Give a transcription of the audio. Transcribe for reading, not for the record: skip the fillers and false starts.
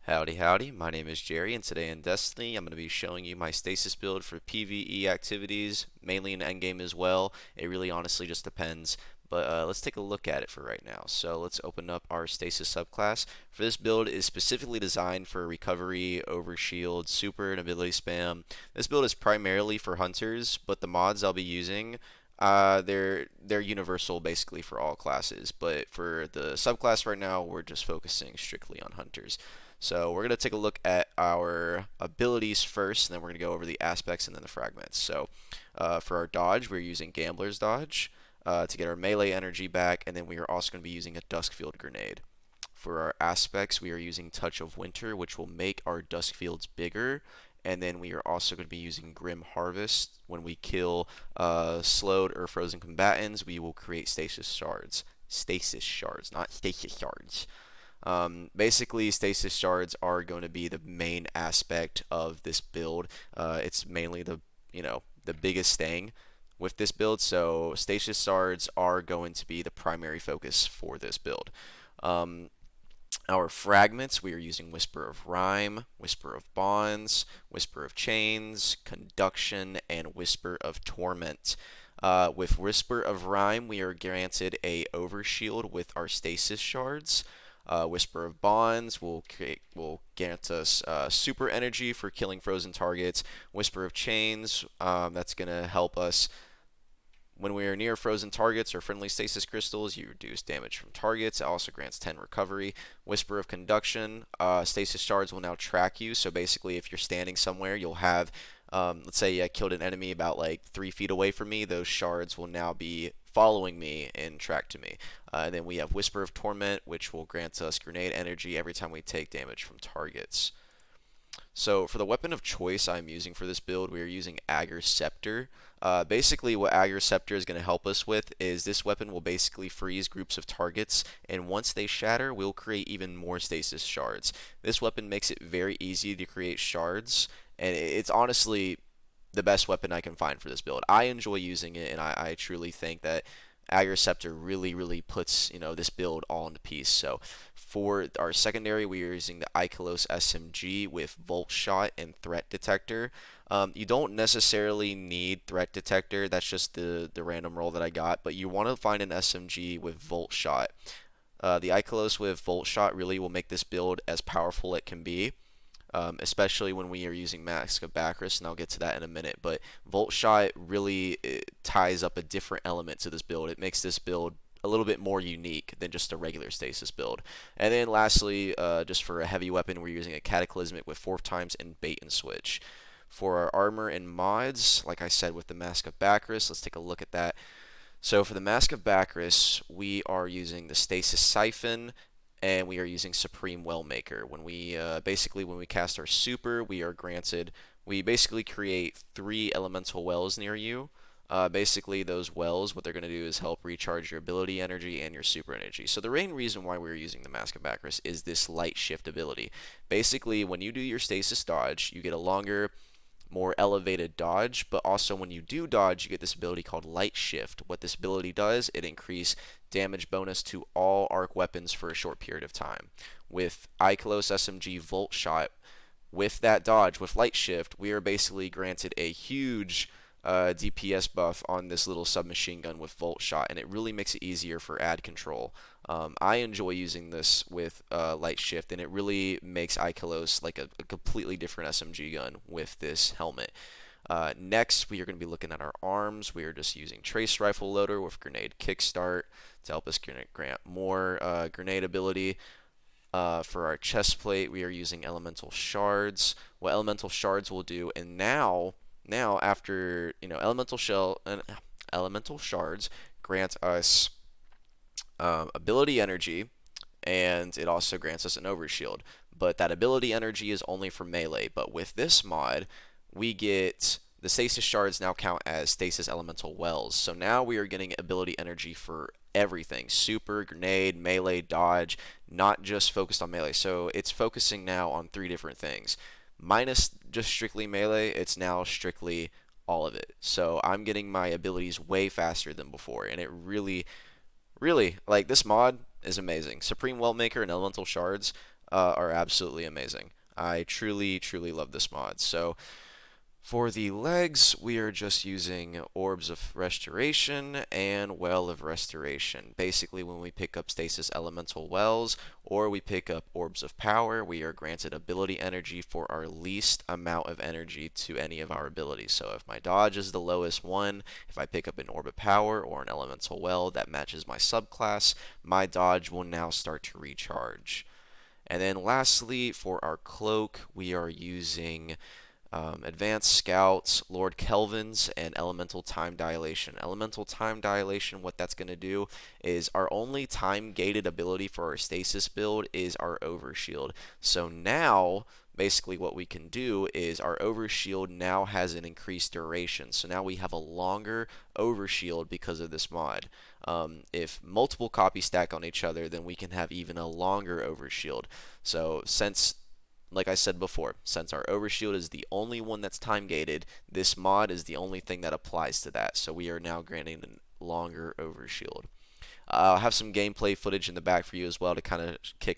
Howdy howdy, my name is Jerry and today in Destiny I'm going to be showing you my stasis build for PvE activities, mainly in endgame as well. It really honestly just depends, but let's take a look at it for right now. So let's open up our stasis subclass. For this build is specifically designed for recovery, overshield, super, and ability spam. This build is primarily for hunters, but the mods I'll be using they're universal basically for all classes, but for the subclass right now, we're just focusing strictly on hunters. So we're going to take a look at our abilities first, and then we're going to go over the aspects and then the fragments. So for our dodge, we're using Gambler's Dodge to get our melee energy back, and then we are also going to be using a Duskfield Grenade. For our aspects, we are using Touch of Winter, which will make our dusk fields bigger. And then we are also going to be using Grim Harvest. When we kill slowed or frozen combatants, we will create stasis shards. Stasis shards, not stasis shards. Basically, stasis shards are going to be the main aspect of this build. It's mainly the biggest thing with this build. So stasis shards are going to be the primary focus for this build. Our fragments, we are using Whisper of Rhyme, Whisper of Bonds, Whisper of Chains, Conduction, and Whisper of Torment. With Whisper of Rhyme, we are granted a overshield with our stasis shards. Whisper of Bonds will grant us super energy for killing frozen targets. Whisper of Chains, that's going to help us when we are near frozen targets or friendly stasis crystals, you reduce damage from targets. It also grants 10 recovery. Whisper of Conduction, stasis shards will now track you. So basically, if you're standing somewhere, you'll have, let's say I killed an enemy about like 3 feet away from me, those shards will now be following me and track to me. And then we have Whisper of Torment, which will grant us grenade energy every time we take damage from targets. So for the weapon of choice I'm using for this build, we are using Ager's Scepter. Basically what Ager's Scepter is going to help us with is this weapon will basically freeze groups of targets, and once they shatter, we'll create even more stasis shards. This weapon makes it very easy to create shards, and it's honestly the best weapon I can find for this build. I enjoy using it, and I truly think that Ager's Scepter really puts this build all into piece. So for our secondary, we are using the IKELOS SMG with Volt Shot and Threat Detector. You don't necessarily need Threat Detector. That's just the random roll that I got. But you want to find an SMG with Volt Shot. The IKELOS with Volt Shot really will make this build as powerful as it can be. Especially when we are using Mask of Bacchus, and I'll get to that in a minute. But Volt Shot really ties up a different element to this build. It makes this build a little bit more unique than just a regular stasis build. And then lastly, just for a heavy weapon, we're using a Cataclysmic with 4 times and Bait and Switch. For our armor and mods, like I said with the Mask of Bacchus, let's take a look at that. So for the Mask of Bacchus, we are using the Stasis Siphon, and we are using Supreme Wellmaker. When we when we cast our super, we basically create 3 elemental wells near you. Basically, those wells, what they're going to do is help recharge your ability energy and your super energy. So the main reason why we're using the Mask of Bacchus is this light shift ability. Basically, when you do your stasis dodge, you get a longer, more elevated dodge, but also when you do dodge, you get this ability called Light Shift. What this ability does, it increases damage bonus to all arc weapons for a short period of time. With IKELOS SMG Volt Shot, with that dodge, with Light Shift, we are basically granted a huge DPS buff on this little submachine gun with Volt Shot, and it really makes it easier for ad control. I enjoy using this with Light Shift, and it really makes IKELOS like a completely different SMG gun with this helmet. Next, we are going to be looking at our arms. We are just using Trace Rifle Loader with Grenade Kickstart to help us grant more grenade ability. For our chest plate, we are using Elemental Shards. What Elemental Shards will do, and now after Elemental Shards grant us ability energy, and it also grants us an overshield. But that ability energy is only for melee. But with this mod, we get the stasis shards now count as stasis elemental wells. So now we are getting ability energy for everything: super, grenade, melee, dodge, not just focused on melee. So it's focusing now on 3 different things. Minus just strictly melee, it's now strictly all of it. So I'm getting my abilities way faster than before, and it really, like, this mod is amazing. Supreme Weltmaker and Elemental Shards, are absolutely amazing. I truly, truly love this mod. So for the legs, we are just using Orbs of Restoration and Well of Restoration. Basically, when we pick up Stasis Elemental Wells or we pick up Orbs of Power, we are granted ability energy for our least amount of energy to any of our abilities. So if my dodge is the lowest one, if I pick up an Orb of Power or an Elemental Well that matches my subclass, my dodge will now start to recharge. And then lastly, for our cloak, we are using Advanced Scouts, Lord Kelvin's, and Elemental Time Dilation. Elemental Time Dilation, what that's going to do is our only time-gated ability for our Stasis build is our Overshield. So now, basically what we can do is our Overshield now has an increased duration. So now we have a longer Overshield because of this mod. If multiple copies stack on each other, then we can have even a longer Overshield. So since like I said before, since our overshield is the only one that's time gated, this mod is the only thing that applies to that. So we are now granting a longer overshield. I'll have some gameplay footage in the back for you as well to kind of kick.